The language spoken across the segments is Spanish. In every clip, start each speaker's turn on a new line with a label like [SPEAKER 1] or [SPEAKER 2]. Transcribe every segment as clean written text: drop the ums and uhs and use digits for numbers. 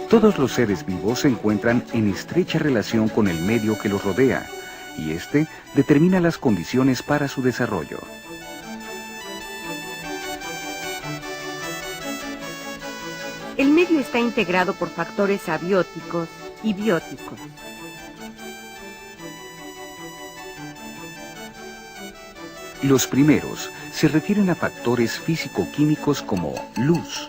[SPEAKER 1] Todos los seres vivos se encuentran en estrecha relación con el medio que los rodea, y este determina las condiciones para su desarrollo.
[SPEAKER 2] El medio está integrado por factores abióticos y bióticos.
[SPEAKER 1] Los primeros se refieren a factores físico-químicos como luz,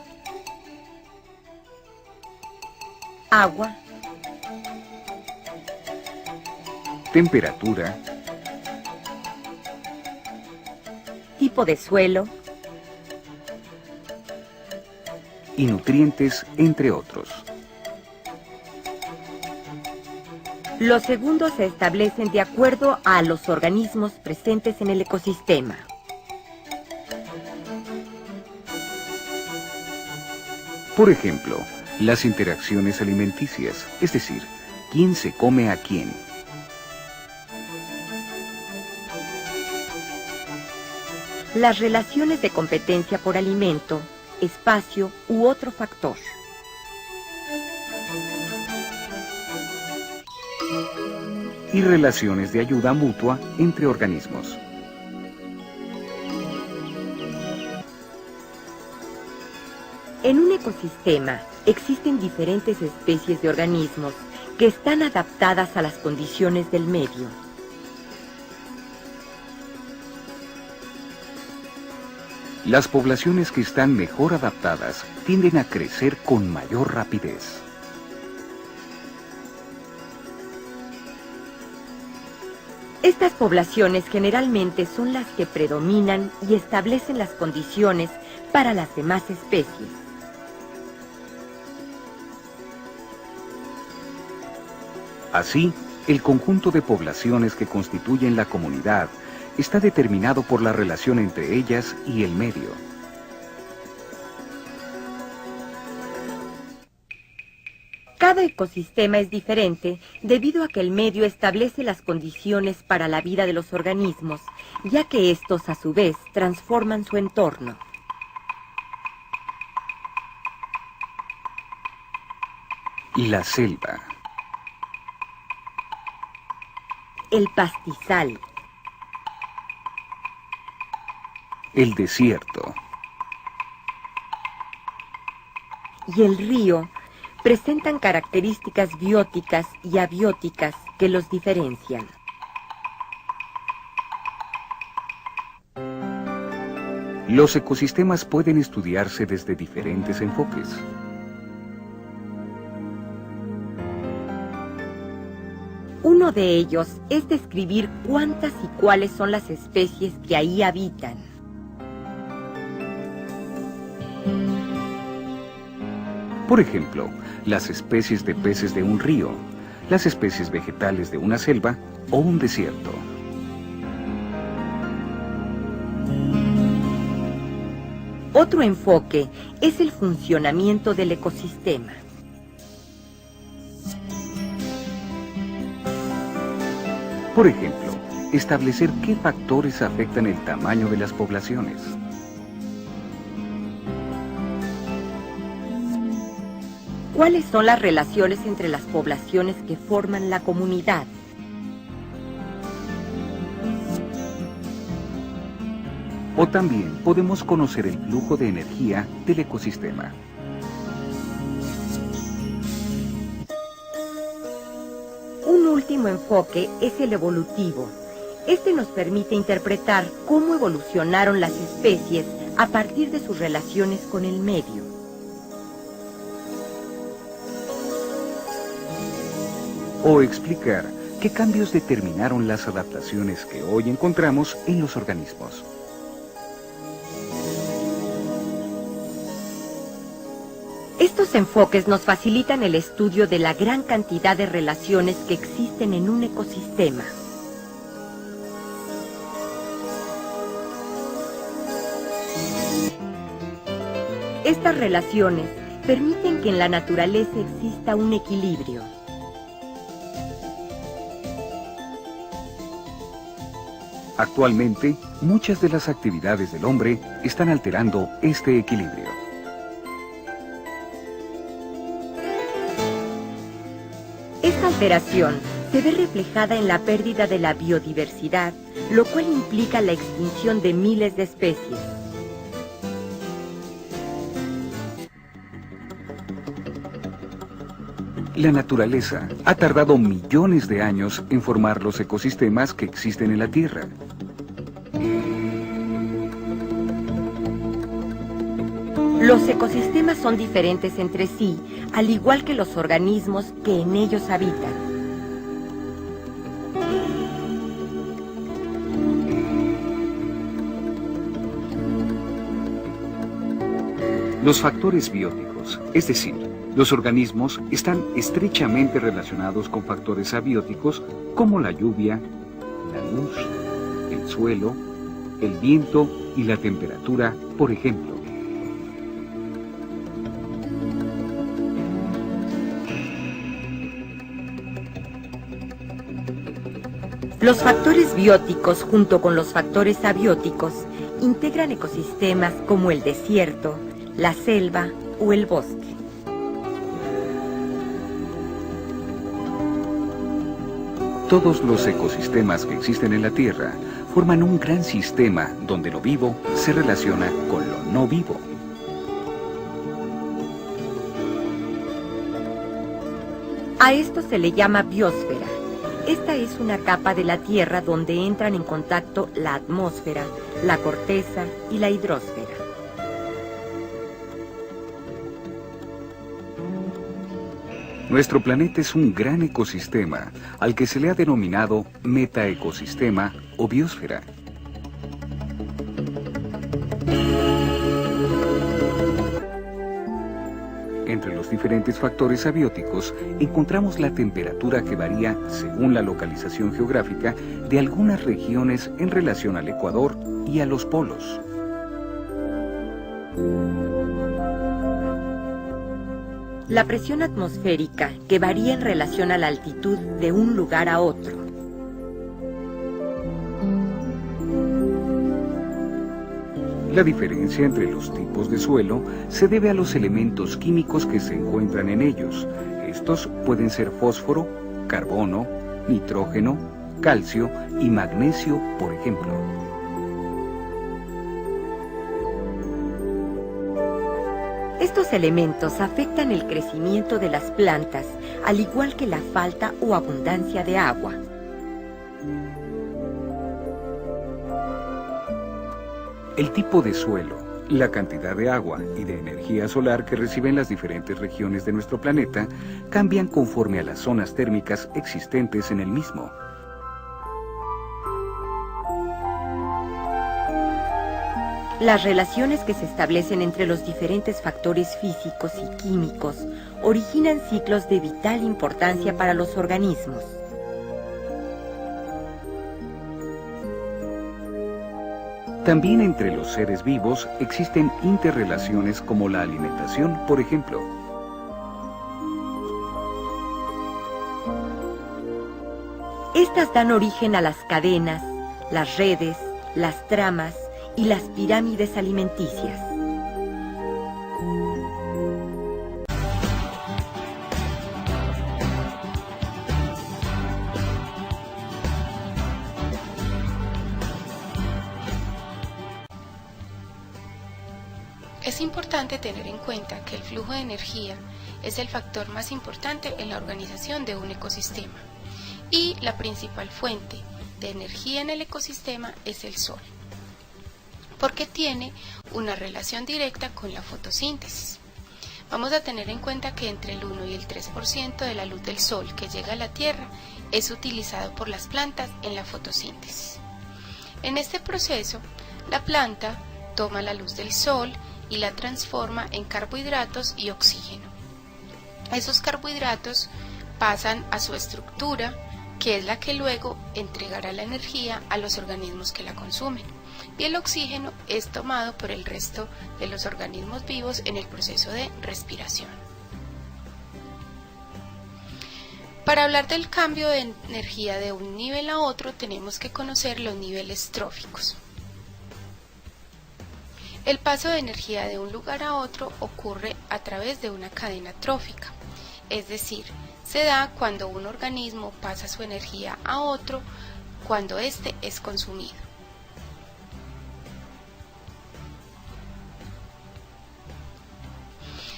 [SPEAKER 2] Agua,
[SPEAKER 1] temperatura,
[SPEAKER 2] tipo de suelo
[SPEAKER 1] y nutrientes, entre otros.
[SPEAKER 2] Los segundos se establecen de acuerdo a los organismos presentes en el ecosistema.
[SPEAKER 1] Por ejemplo, las interacciones alimenticias, es decir, quién se come a quién.
[SPEAKER 2] Las relaciones de competencia por alimento, espacio u otro factor.
[SPEAKER 1] Y relaciones de ayuda mutua entre organismos.
[SPEAKER 2] En un ecosistema existen diferentes especies de organismos que están adaptadas a las condiciones del medio.
[SPEAKER 1] Las poblaciones que están mejor adaptadas tienden a crecer con mayor rapidez.
[SPEAKER 2] Estas poblaciones generalmente son las que predominan y establecen las condiciones para las demás especies.
[SPEAKER 1] Así, el conjunto de poblaciones que constituyen la comunidad está determinado por la relación entre ellas y el medio.
[SPEAKER 2] Cada ecosistema es diferente debido a que el medio establece las condiciones para la vida de los organismos, ya que estos a su vez transforman su entorno.
[SPEAKER 1] La selva,
[SPEAKER 2] El pastizal,
[SPEAKER 1] el desierto
[SPEAKER 2] y el río presentan características bióticas y abióticas que los diferencian.
[SPEAKER 1] Los ecosistemas pueden estudiarse desde diferentes enfoques.
[SPEAKER 2] Uno de ellos es describir cuántas y cuáles son las especies que ahí habitan.
[SPEAKER 1] Por ejemplo, las especies de peces de un río, las especies vegetales de una selva o un desierto.
[SPEAKER 2] Otro enfoque es el funcionamiento del ecosistema.
[SPEAKER 1] Por ejemplo, establecer qué factores afectan el tamaño de las poblaciones.
[SPEAKER 2] ¿Cuáles son las relaciones entre las poblaciones que forman la comunidad?
[SPEAKER 1] O también podemos conocer el flujo de energía del ecosistema.
[SPEAKER 2] Un último enfoque es el evolutivo. Este nos permite interpretar cómo evolucionaron las especies a partir de sus relaciones con el medio.
[SPEAKER 1] O explicar qué cambios determinaron las adaptaciones que hoy encontramos en los organismos.
[SPEAKER 2] Estos enfoques nos facilitan el estudio de la gran cantidad de relaciones que existen en un ecosistema. Estas relaciones permiten que en la naturaleza exista un equilibrio.
[SPEAKER 1] Actualmente, muchas de las actividades del hombre están alterando este equilibrio.
[SPEAKER 2] alteración se ve reflejada en la pérdida de la biodiversidad, lo cual implica la extinción de miles de especies.
[SPEAKER 1] La naturaleza ha tardado millones de años en formar los ecosistemas que existen en la Tierra.
[SPEAKER 2] Los ecosistemas son diferentes entre sí, al igual que los organismos que en ellos habitan.
[SPEAKER 1] Los factores bióticos, es decir, los organismos, están estrechamente relacionados con factores abióticos como la lluvia, la luz, el suelo, el viento y la temperatura, por ejemplo.
[SPEAKER 2] Los factores bióticos, junto con los factores abióticos, integran ecosistemas como el desierto, la selva o el bosque.
[SPEAKER 1] Todos los ecosistemas que existen en la Tierra forman un gran sistema donde lo vivo se relaciona con lo no vivo.
[SPEAKER 2] A esto se le llama biosfera. Esta es una capa de la Tierra donde entran en contacto la atmósfera, la corteza y la hidrosfera.
[SPEAKER 1] Nuestro planeta es un gran ecosistema al que se le ha denominado metaecosistema o biosfera. Entre los diferentes factores abióticos encontramos la temperatura que varía según la localización geográfica de algunas regiones en relación al Ecuador y a los polos.
[SPEAKER 2] La presión atmosférica, que varía en relación a la altitud de un lugar a otro.
[SPEAKER 1] La diferencia entre los tipos de suelo se debe a los elementos químicos que se encuentran en ellos. Estos pueden ser fósforo, carbono, nitrógeno, calcio y magnesio, por ejemplo.
[SPEAKER 2] Estos elementos afectan el crecimiento de las plantas, al igual que la falta o abundancia de agua.
[SPEAKER 1] El tipo de suelo, la cantidad de agua y de energía solar que reciben las diferentes regiones de nuestro planeta cambian conforme a las zonas térmicas existentes en el mismo.
[SPEAKER 2] Las relaciones que se establecen entre los diferentes factores físicos y químicos originan ciclos de vital importancia para los organismos.
[SPEAKER 1] También entre los seres vivos existen interrelaciones como la alimentación, por ejemplo.
[SPEAKER 2] Estas dan origen a las cadenas, las redes, las tramas y las pirámides alimenticias.
[SPEAKER 3] Es importante tener en cuenta que el flujo de energía es el factor más importante en la organización de un ecosistema y la principal fuente de energía en el ecosistema es el sol, porque tiene una relación directa con la fotosíntesis. Vamos a tener en cuenta que entre el 1 y el 3% de la luz del sol que llega a la Tierra es utilizado por las plantas en la fotosíntesis. En este proceso, la planta toma la luz del sol y la transforma en carbohidratos y oxígeno. Esos carbohidratos pasan a su estructura, que es la que luego entregará la energía a los organismos que la consumen. Y el oxígeno es tomado por el resto de los organismos vivos en el proceso de respiración. Para hablar del cambio de energía de un nivel a otro, tenemos que conocer los niveles tróficos. El paso de energía de un lugar a otro ocurre a través de una cadena trófica, es decir, se da cuando un organismo pasa su energía a otro, cuando éste es consumido.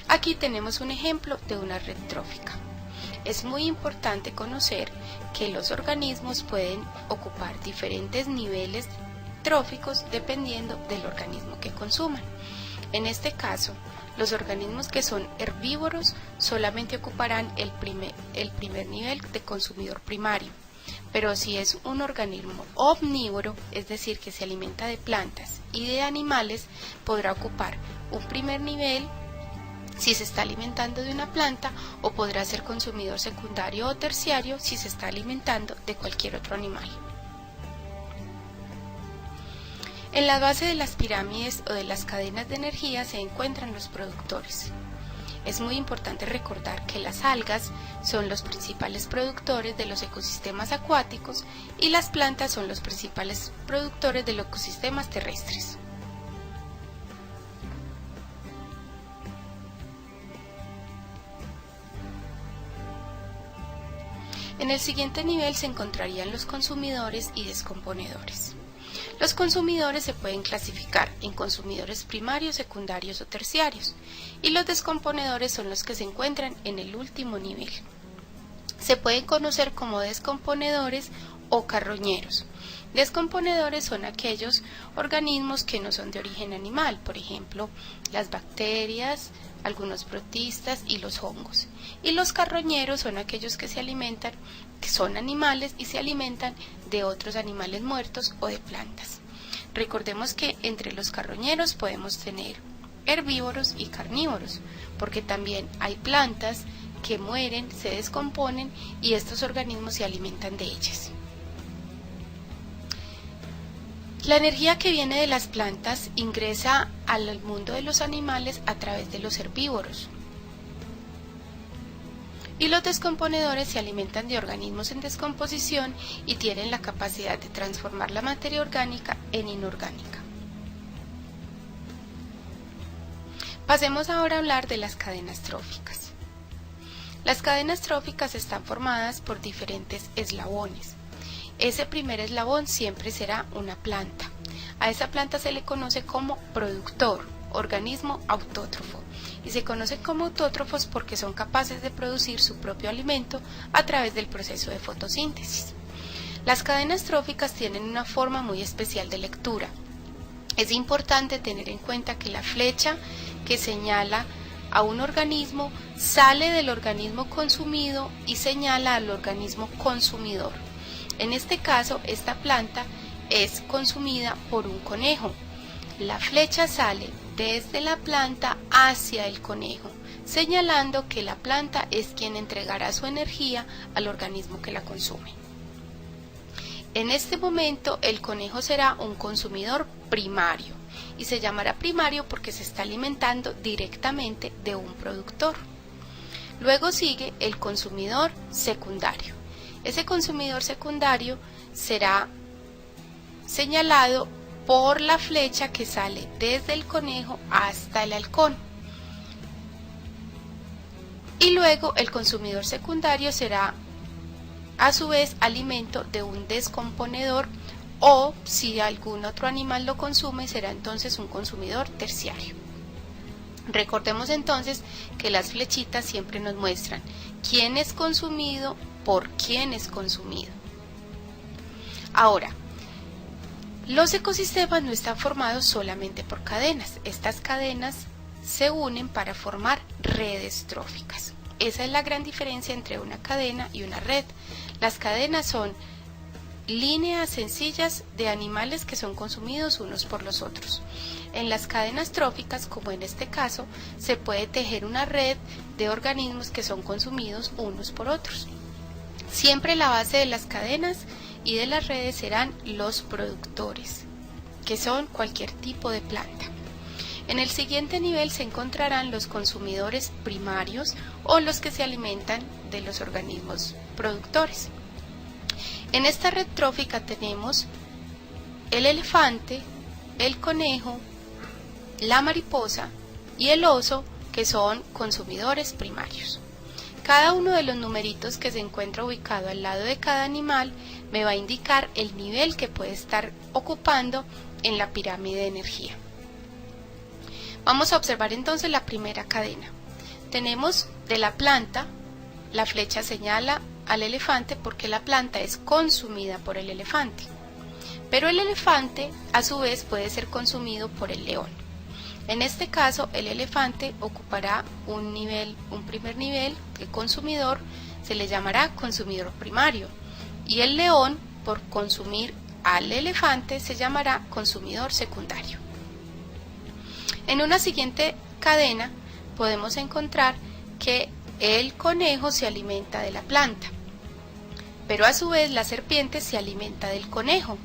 [SPEAKER 3] Aquí tenemos un ejemplo de una red trófica. Es muy importante conocer que los organismos pueden ocupar diferentes niveles tróficos dependiendo del organismo que consuman. En este caso, los organismos que son herbívoros solamente ocuparán el primer nivel de consumidor primario, pero si es un organismo omnívoro, es decir, que se alimenta de plantas y de animales, podrá ocupar un primer nivel si se está alimentando de una planta, o podrá ser consumidor secundario o terciario si se está alimentando de cualquier otro animal. En la base de las pirámides o de las cadenas de energía se encuentran los productores. Es muy importante recordar que las algas son los principales productores de los ecosistemas acuáticos y las plantas son los principales productores de los ecosistemas terrestres. En el siguiente nivel se encontrarían los consumidores y descomponedores. Los consumidores se pueden clasificar en consumidores primarios, secundarios o terciarios, y los descomponedores son los que se encuentran en el último nivel. Se pueden conocer como descomponedores o carroñeros. Descomponedores son aquellos organismos que no son de origen animal, por ejemplo, las bacterias, algunos protistas y los hongos. Y los carroñeros son aquellos que son animales y se alimentan de otros animales muertos o de plantas. Recordemos que entre los carroñeros podemos tener herbívoros y carnívoros, porque también hay plantas que mueren, se descomponen y estos organismos se alimentan de ellas. La energía que viene de las plantas ingresa al mundo de los animales a través de los herbívoros. Y los descomponedores se alimentan de organismos en descomposición y tienen la capacidad de transformar la materia orgánica en inorgánica. Pasemos ahora a hablar de las cadenas tróficas. Las cadenas tróficas están formadas por diferentes eslabones. Ese primer eslabón siempre será una planta. A esa planta se le conoce como productor, organismo autótrofo, y se conocen como autótrofos porque son capaces de producir su propio alimento a través del proceso de fotosíntesis. Las cadenas tróficas tienen una forma muy especial de lectura. Es importante tener en cuenta que la flecha que señala a un organismo sale del organismo consumido y señala al organismo consumidor. En este caso, esta planta es consumida por un conejo. La flecha sale desde la planta hacia el conejo, señalando que la planta es quien entregará su energía al organismo que la consume. En este momento, el conejo será un consumidor primario, y se llamará primario porque se está alimentando directamente de un productor. Luego sigue el consumidor secundario. Ese consumidor secundario será señalado por la flecha que sale desde el conejo hasta el halcón. Y luego el consumidor secundario será a su vez alimento de un descomponedor, o si algún otro animal lo consume será entonces un consumidor terciario. Recordemos entonces que las flechitas siempre nos muestran quién es consumido, por quién es consumido. Ahora, los ecosistemas no están formados solamente por cadenas. Estas cadenas se unen para formar redes tróficas. Esa es la gran diferencia entre una cadena y una red. Las cadenas son líneas sencillas de animales que son consumidos unos por los otros. En las cadenas tróficas, como en este caso, se puede tejer una red de organismos que son consumidos unos por otros. Siempre la base de las cadenas y de las redes serán los productores, que son cualquier tipo de planta. En el siguiente nivel se encontrarán los consumidores primarios o los que se alimentan de los organismos productores. En esta red trófica tenemos el elefante, el conejo, la mariposa y el oso, que son consumidores primarios. Cada uno de los numeritos que se encuentra ubicado al lado de cada animal me va a indicar el nivel que puede estar ocupando en la pirámide de energía. Vamos a observar entonces la primera cadena. Tenemos de la planta, la flecha señala al elefante porque la planta es consumida por el elefante. Pero el elefante a su vez puede ser consumido por el león. En este caso el elefante ocupará un primer nivel, el consumidor se le llamará consumidor primario y el león por consumir al elefante se llamará consumidor secundario. En una siguiente cadena podemos encontrar que el conejo se alimenta de la planta, pero a su vez la serpiente se alimenta del conejo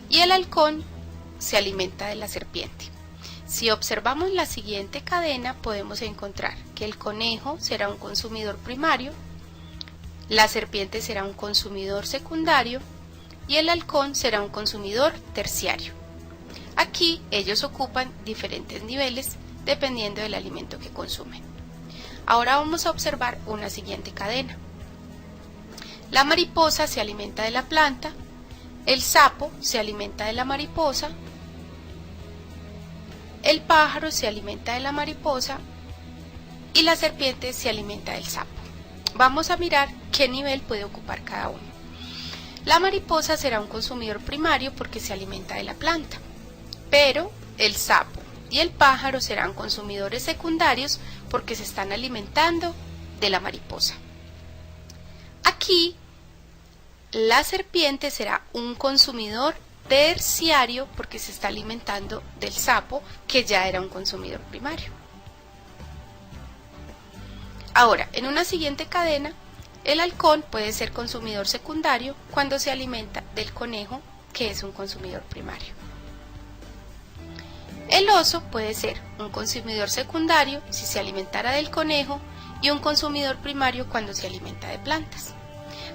[SPEAKER 3] y el halcón se alimenta de la serpiente. Si observamos la siguiente cadena podemos encontrar que el conejo será un consumidor primario, la serpiente será un consumidor secundario y el halcón será un consumidor terciario. Aquí ellos ocupan diferentes niveles dependiendo del alimento que consumen. Ahora vamos a observar una siguiente cadena. La mariposa se alimenta de la planta, el sapo se alimenta de la mariposa, el pájaro se alimenta de la mariposa y la serpiente se alimenta del sapo. Vamos a mirar qué nivel puede ocupar cada uno. La mariposa será un consumidor primario porque se alimenta de la planta, pero el sapo y el pájaro serán consumidores secundarios porque se están alimentando de la mariposa. Aquí la serpiente será un consumidor terciario porque se está alimentando del sapo que ya era un consumidor primario. Ahora, en una siguiente cadena, el halcón puede ser consumidor secundario cuando se alimenta del conejo que es un consumidor primario. El oso puede ser un consumidor secundario si se alimentara del conejo y un consumidor primario cuando se alimenta de plantas.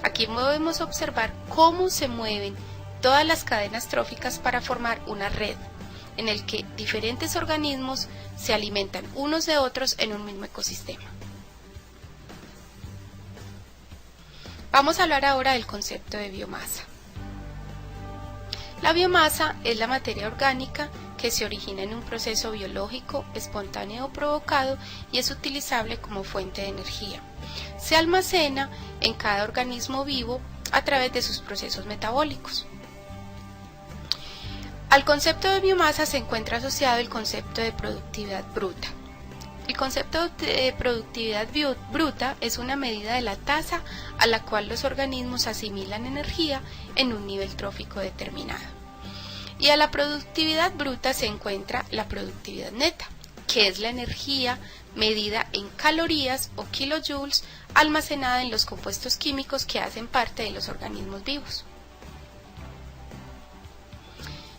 [SPEAKER 3] Aquí podemos observar cómo se mueven todas las cadenas tróficas para formar una red en el que diferentes organismos se alimentan unos de otros en un mismo ecosistema. Vamos a hablar ahora del concepto de biomasa. La biomasa es la materia orgánica que se origina en un proceso biológico, espontáneo o provocado y es utilizable como fuente de energía. Se almacena en cada organismo vivo a través de sus procesos metabólicos. Al concepto de biomasa se encuentra asociado el concepto de productividad bruta. El concepto de productividad bruta es una medida de la tasa a la cual los organismos asimilan energía en un nivel trófico determinado. Y a la productividad bruta se encuentra la productividad neta, que es la energía medida en calorías o kilojoules almacenada en los compuestos químicos que hacen parte de los organismos vivos.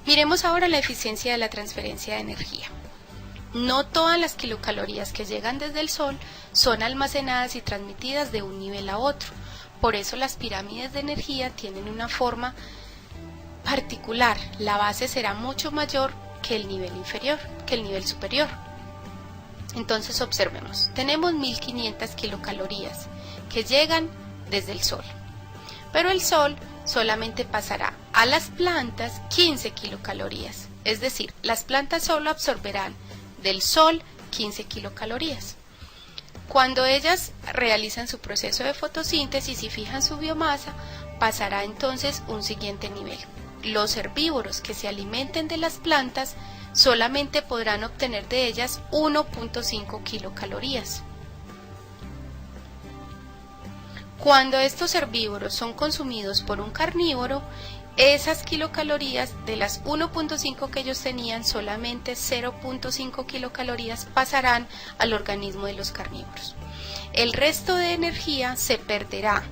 [SPEAKER 3] Miremos ahora la eficiencia de la transferencia de energía. No todas las kilocalorías que llegan desde el Sol son almacenadas y transmitidas de un nivel a otro. Por eso las pirámides de energía tienen una forma particular. La base será mucho mayor que el nivel inferior, que el nivel superior. Entonces observemos, tenemos 1500 kilocalorías que llegan desde el Sol. Pero el Sol solamente pasará a las plantas 15 kilocalorías. Es decir, las plantas solo absorberán del Sol 15 kilocalorías. Cuando ellas realizan su proceso de fotosíntesis y fijan su biomasa, pasará entonces un siguiente nivel. Los herbívoros que se alimenten de las plantas solamente podrán obtener de ellas 1.5 kilocalorías. Cuando estos herbívoros son consumidos por un carnívoro, esas kilocalorías de las 1.5 que ellos tenían, solamente 0.5 kilocalorías pasarán al organismo de los carnívoros. El resto de energía se perderá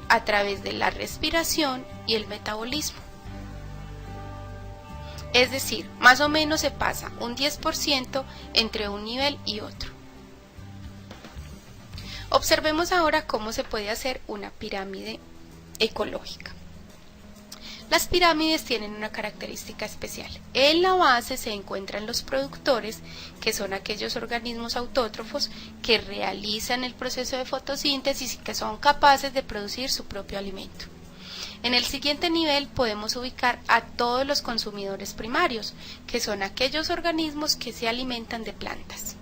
[SPEAKER 3] a través de la respiración y el metabolismo. Es decir, más o menos se pasa un 10% entre un nivel y otro. Observemos ahora cómo se puede hacer una pirámide ecológica. Las pirámides tienen una característica especial. En la base se encuentran los productores, que son aquellos organismos autótrofos que realizan el proceso de fotosíntesis y que son capaces de producir su propio alimento. En el siguiente nivel podemos ubicar a todos los consumidores primarios, que son aquellos organismos que se alimentan de plantas.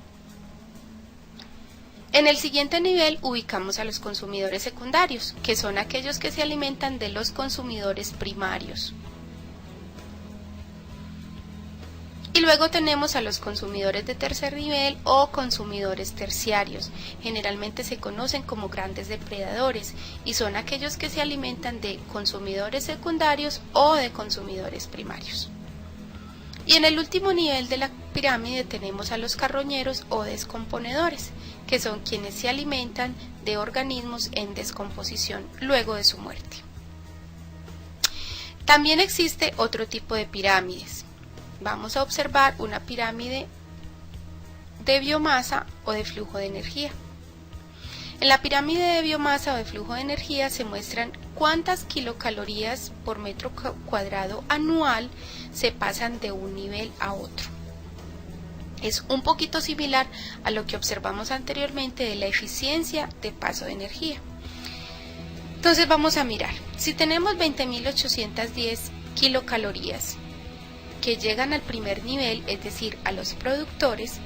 [SPEAKER 3] En el siguiente nivel ubicamos a los consumidores secundarios, que son aquellos que se alimentan de los consumidores primarios. Y luego tenemos a los consumidores de tercer nivel o consumidores terciarios. Generalmente se conocen como grandes depredadores y son aquellos que se alimentan de consumidores secundarios o de consumidores primarios. Y en el último nivel de la pirámide tenemos a los carroñeros o descomponedores, que son quienes se alimentan de organismos en descomposición luego de su muerte. También existe otro tipo de pirámides. Vamos a observar una pirámide de biomasa o de flujo de energía. En la pirámide de biomasa o de flujo de energía se muestran cuántas kilocalorías por metro cuadrado anual se pasan de un nivel a otro. Es un poquito similar a lo que observamos anteriormente de la eficiencia de paso de energía. Entonces vamos a mirar, si tenemos 20.810 kilocalorías que llegan al primer nivel, es decir, a los productores,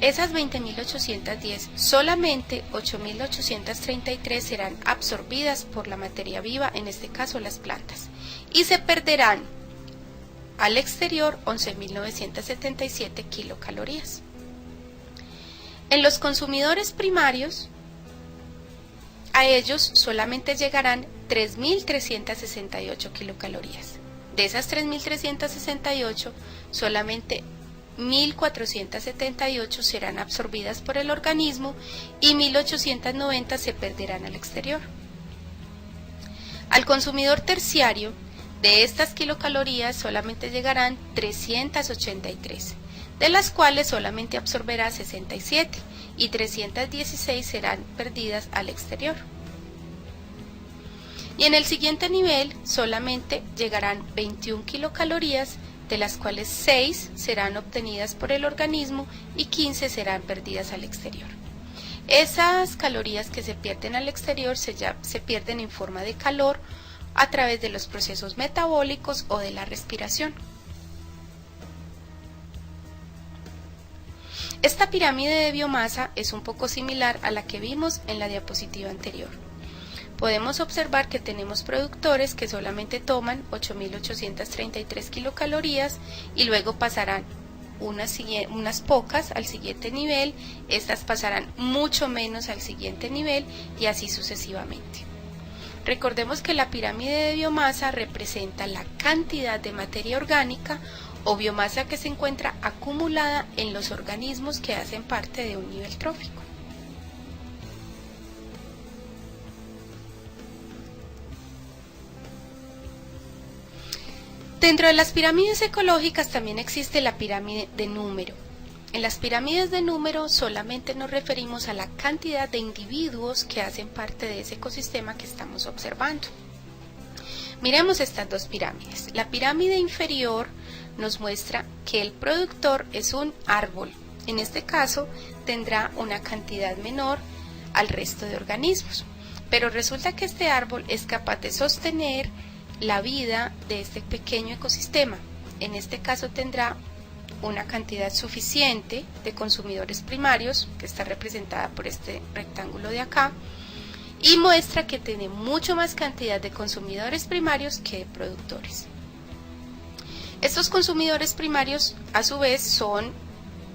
[SPEAKER 3] esas 20.810, solamente 8.833 serán absorbidas por la materia viva, en este caso las plantas, y se perderán al exterior 11.977 kilocalorías. En los consumidores primarios, a ellos solamente llegarán 3.368 kilocalorías. De esas 3.368, solamente 1.478 serán absorbidas por el organismo y 1.890 se perderán al exterior. Al consumidor terciario, de estas kilocalorías solamente llegarán 383, de las cuales solamente absorberá 67 y 316 serán perdidas al exterior. Y en el siguiente nivel solamente llegarán 21 kilocalorías, de las cuales 6 serán obtenidas por el organismo y 15 serán perdidas al exterior. Esas calorías que se pierden al exterior se pierden en forma de calor a través de los procesos metabólicos o de la respiración. Esta pirámide de biomasa es un poco similar a la que vimos en la diapositiva anterior. Podemos observar que tenemos productores que solamente toman 8.833 kilocalorías y luego pasarán unas pocas al siguiente nivel, estas pasarán mucho menos al siguiente nivel y así sucesivamente. Recordemos que la pirámide de biomasa representa la cantidad de materia orgánica o biomasa que se encuentra acumulada en los organismos que hacen parte de un nivel trófico. Dentro de las pirámides ecológicas también existe la pirámide de número. En las pirámides de número solamente nos referimos a la cantidad de individuos que hacen parte de ese ecosistema que estamos observando. Miremos estas dos pirámides. La pirámide inferior nos muestra que el productor es un árbol. En este caso tendrá una cantidad menor al resto de organismos. Pero resulta que este árbol es capaz de sostener la vida de este pequeño ecosistema. En este caso tendrá una cantidad suficiente de consumidores primarios, que está representada por este rectángulo de acá, y muestra que tiene mucho más cantidad de consumidores primarios que de productores. Estos consumidores primarios, a su vez,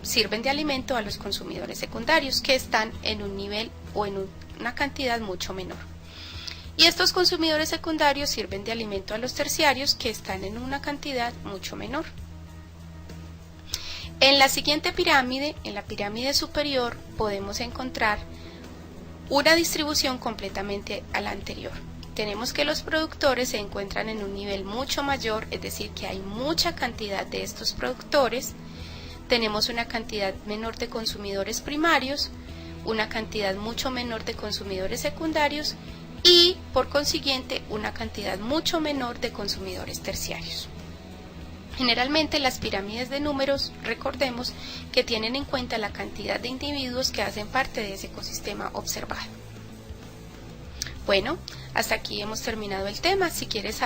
[SPEAKER 3] sirven de alimento a los consumidores secundarios, que están en un nivel o en una cantidad mucho menor. Y estos consumidores secundarios sirven de alimento a los terciarios, que están en una cantidad mucho menor. En la siguiente pirámide, en la pirámide superior, podemos encontrar una distribución completamente a la anterior. Tenemos que los productores se encuentran en un nivel mucho mayor, es decir, que hay mucha cantidad de estos productores. Tenemos una cantidad menor de consumidores primarios, una cantidad mucho menor de consumidores secundarios y por consiguiente una cantidad mucho menor de consumidores terciarios. Generalmente las pirámides de números, recordemos que tienen en cuenta la cantidad de individuos que hacen parte de ese ecosistema observado. Bueno, hasta aquí hemos terminado el tema. Si quieres